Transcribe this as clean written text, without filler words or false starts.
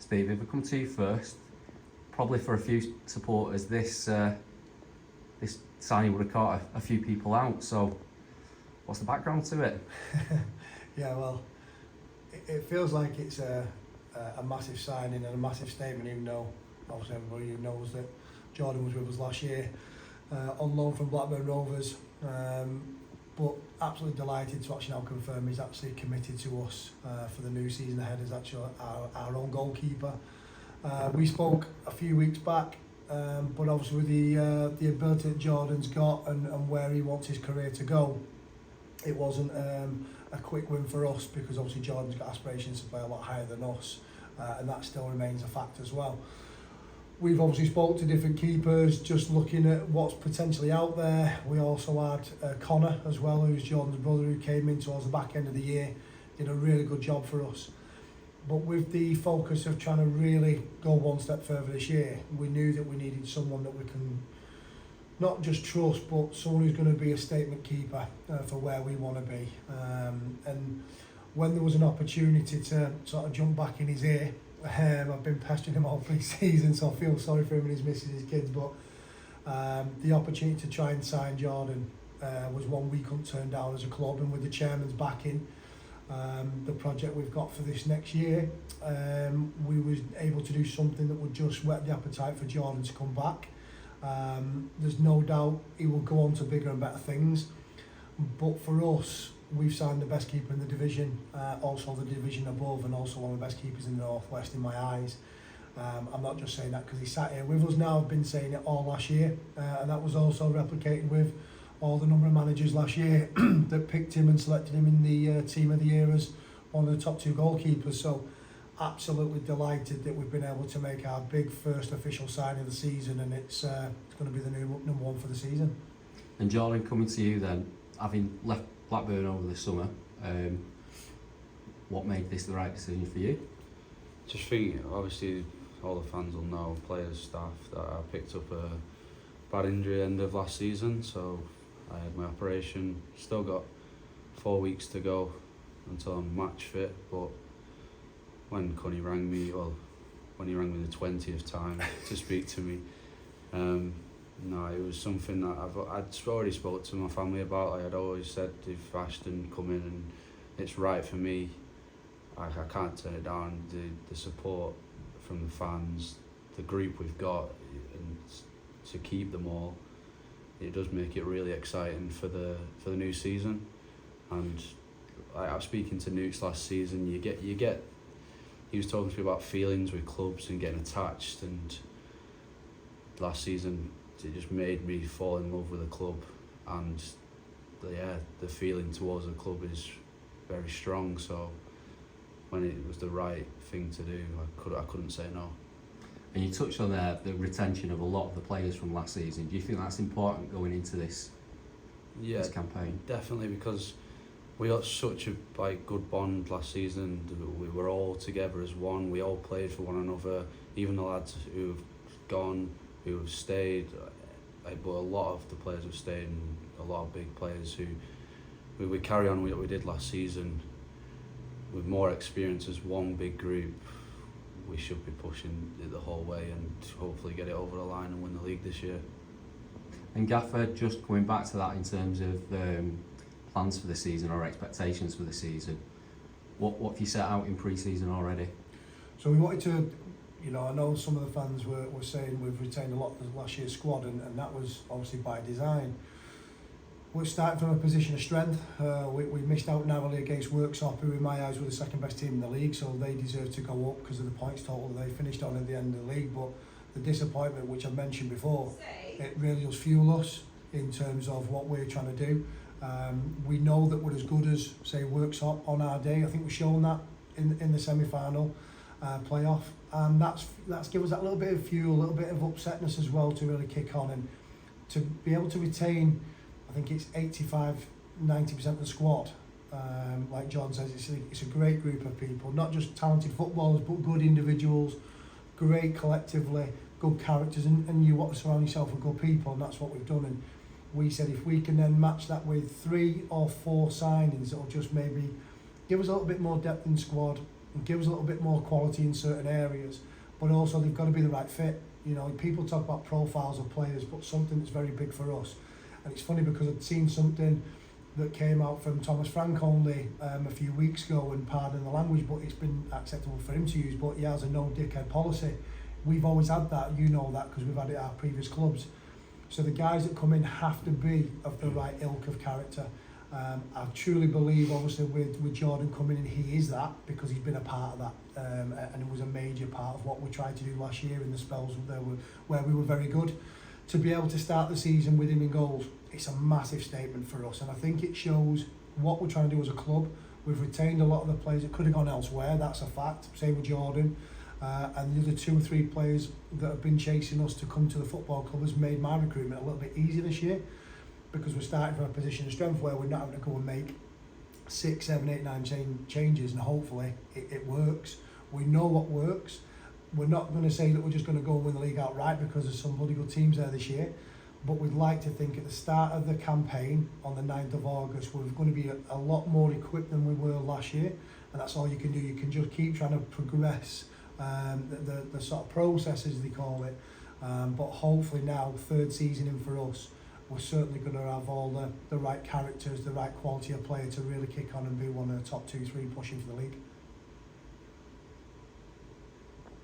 Steve, if I come to you first, probably for a few supporters, this signing would have caught a few people out. So, what's the background to it? Yeah, well, it feels like it's a massive signing and a massive statement, even though obviously everybody knows that Jordan was with us last year on loan from Blackburn Rovers. But absolutely delighted to actually now confirm he's actually committed to us for the new season ahead as actually our own goalkeeper. We spoke a few weeks back, but obviously with the ability that Jordan's got and where he wants his career to go, it wasn't a quick win for us, because obviously Jordan's got aspirations to play a lot higher than us, and that still remains a fact as well. We've obviously spoke to different keepers, just looking at what's potentially out there. We also had Connor as well, who's Jordan's brother, who came in towards the back end of the year, did a really good job for us. But with the focus of trying to really go one step further this year, we knew that we needed someone that we can not just trust, but someone who's going to be a statement keeper for where we want to be. And when there was an opportunity to sort of jump back in his ear, I've been pestering him all pre-season, so I feel sorry for him and his missus, his kids, but the opportunity to try and sign Jordan was one we couldn't turn down as a club, and with the chairman's backing, the project we've got for this next year, we was able to do something that would just whet the appetite for Jordan to come back. There's no doubt he will go on to bigger and better things, but for us, we've signed the best keeper in the division, also the division above, and also one of the best keepers in the Northwest in my eyes. I'm not just saying that because he sat here with us now, I've been saying it all last year, and that was also replicated with all the number of managers last year that picked him and selected him in the team of the year as one of the top two goalkeepers. So absolutely delighted that we've been able to make our big first official signing of the season, and it's going to be the new number one for the season. And Jordan, coming to you then, having left Blackburn over the summer, what made this the right decision for you? Just think, obviously all the fans will know, players, staff, that I picked up a bad injury end of last season, so I had my operation, still got 4 weeks to go until I'm match fit, but when Cunny rang me, when he rang me the 20th time to speak to me, no, it was something that I'd already spoke to my family about. I had always said if Ashton come in and it's right for me, I can't turn it down. The support from the fans, the group we've got, and to keep them all, it does make it really exciting for the new season. And I was speaking to Newts last season. You get. He was talking to me about feelings with clubs and getting attached, and last season, it just made me fall in love with the club, and the feeling towards the club is very strong. So when it was the right thing to do, I couldn't say no. And you touched on the retention of a lot of the players from last season. Do you think that's important going into this campaign? Definitely, because we got such a good bond last season. We were all together as one. We all played for one another. Even the lads who've gone, who have stayed, but a lot of the players have stayed, and a lot of big players who we carry on with what we did last season with more experience as one big group. We should be pushing it the whole way and hopefully get it over the line and win the league this year. And Gaffer, just coming back to that in terms of plans for the season or expectations for the season, what have you set out in pre-season already? So we wanted to, I know some of the fans were saying we've retained a lot of last year's squad, and that was obviously by design. We're starting from a position of strength. We missed out narrowly against Worksop, who in my eyes were the second best team in the league, so they deserve to go up because of the points total they finished on at the end of the league. But the disappointment, which I mentioned before, it really does fuel us in terms of what we're trying to do. We know that we're as good as, say, Worksop on our day. I think we've shown that in the semi-final playoff, and that's given us that little bit of fuel, a little bit of upsetness as well to really kick on, and to be able to retain, I think it's 85-90% of the squad. Like John says, it's a great group of people, not just talented footballers, but good individuals, great collectively, good characters, and you want to surround yourself with good people, and that's what we've done. And we said if we can then match that with 3 or 4 signings, it'll just maybe give us a little bit more depth in squad, and give us a little bit more quality in certain areas, but also they've got to be the right fit. You know, people talk about profiles of players, but something that's very big for us. And it's funny because I'd seen something that came out from Thomas Frank only a few weeks ago, and pardon the language, but it's been acceptable for him to use, but he has a no dickhead policy. We've always had that, you know that, because we've had it at our previous clubs. So the guys that come in have to be of the right ilk of character. I truly believe, obviously, with Jordan coming in, he is that, because he's been a part of that, and it was a major part of what we tried to do last year in the spells where we were very good. To be able to start the season with him in goals, it's a massive statement for us, and I think it shows what we're trying to do as a club. We've retained a lot of the players that could have gone elsewhere, that's a fact, same with Jordan, and the other 2 or 3 players that have been chasing us to come to the football club has made my recruitment a little bit easier this year, because we're starting from a position of strength where we're not having to go and make 6, 7, 8, 9 changes, and hopefully it works. We know what works. We're not going to say that we're just going to go and win the league outright, because there's some bloody good teams there this year, but we'd like to think at the start of the campaign on the 9th of August we're going to be a lot more equipped than we were last year, and that's all you can do. You can just keep trying to progress the sort of processes they call it, but hopefully now, 3rd season in for us, we're certainly going to have all the right characters, the right quality of player to really kick on and be one of the top 2, 3 pushing for the league.